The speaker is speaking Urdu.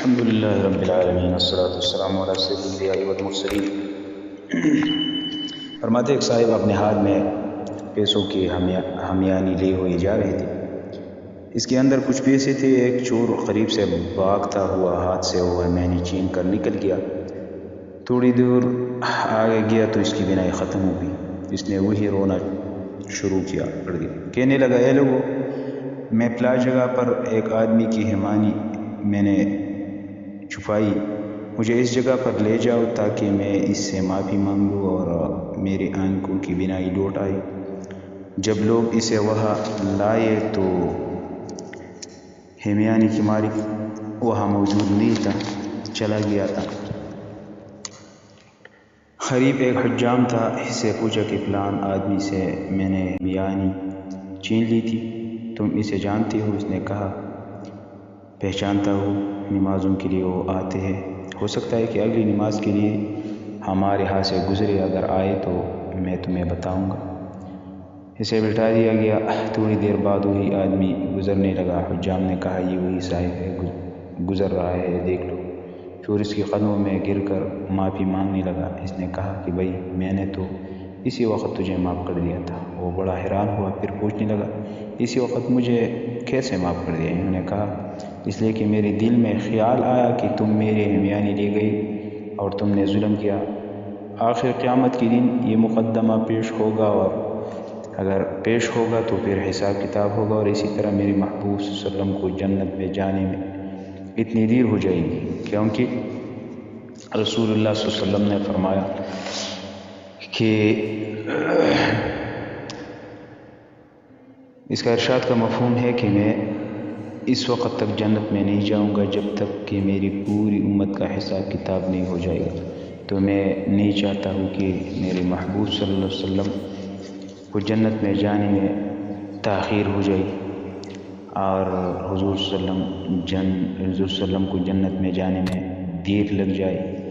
الحمد لله رب العالمین والصلاة والسلام علی سید الانبیاء والمرسلین۔ فرماتے ایک صاحب اپنے ہاتھ میں پیسوں کی ہمیانی لیے ہوئے جا رہے تھے۔ اس کے اندر کچھ پیسے تھے۔ ایک چور قریب سے بھاگتا ہوا ہاتھ سے وہ ہمیانی چھین کر نکل گیا۔ تھوڑی دور آگے گیا تو اس کی بینائی ختم ہو گئی۔ اس نے وہی رونا شروع کر دیا، کہنے لگا اے لوگو، میں فلاں جگہ پر ایک آدمی کی ہمیانی میں نے چھپائی، مجھے اس جگہ پر لے جاؤ تاکہ میں اس سے معافی مانگوں اور میری آنکھوں کی بینائی لوٹ آئے۔ جب لوگ اسے وہاں لائے تو ہمیانی کی مالک وہاں موجود نہیں تھا، چلا گیا تھا۔ قریب ایک حجام تھا، اس سے پوچھا کہ فلاں آدمی سے میں نے ہمیانی چھین لی تھی، تم اسے جانتے ہو؟ اس نے کہا پہچانتا ہوں، نمازوں کے لیے وہ آتے ہیں، ہو سکتا ہے کہ اگلی نماز کے لیے ہمارے ہاں سے گزرے، اگر آئے تو میں تمہیں بتاؤں گا۔ اسے بٹھا دیا گیا۔ تھوڑی دیر بعد وہی آدمی گزرنے لگا۔ حجام نے کہا یہ وہی صاحب ہے، گزر رہا ہے، دیکھ لو۔ چور اس کے قدموں میں گر کر معافی مانگنے لگا۔ اس نے کہا کہ بھائی، میں نے تو اسی وقت تجھے معاف کر دیا تھا۔ وہ بڑا حیران ہوا، پھر پوچھنے لگا اسی وقت مجھے کیسے معاف کر دیا؟ انہوں نے کہا اس لیے کہ میرے دل میں خیال آیا کہ تم میری ہمیانی لے گئی اور تم نے ظلم کیا۔ آخر قیامت کے دن یہ مقدمہ پیش ہوگا، اور اگر پیش ہوگا تو پھر حساب کتاب ہوگا، اور اسی طرح میرے محبوب صلی اللہ علیہ وسلم کو جنت میں جانے میں اتنی دیر ہو جائے گی، کیونکہ رسول اللہ صلی اللہ علیہ وسلم نے فرمایا کہ اس کا ارشاد کا مفہوم ہے کہ میں اس وقت تک جنت میں نہیں جاؤں گا جب تک کہ میری پوری امت کا حساب کتاب نہیں ہو جائے گا۔ تو میں نہیں چاہتا ہوں کہ میرے محبوب صلی اللہ علیہ وسلم کو جنت میں جانے میں تاخیر ہو جائے، اور حضور صلی اللہ علیہ وسلم کو جنت میں جانے میں دیر لگ جائے۔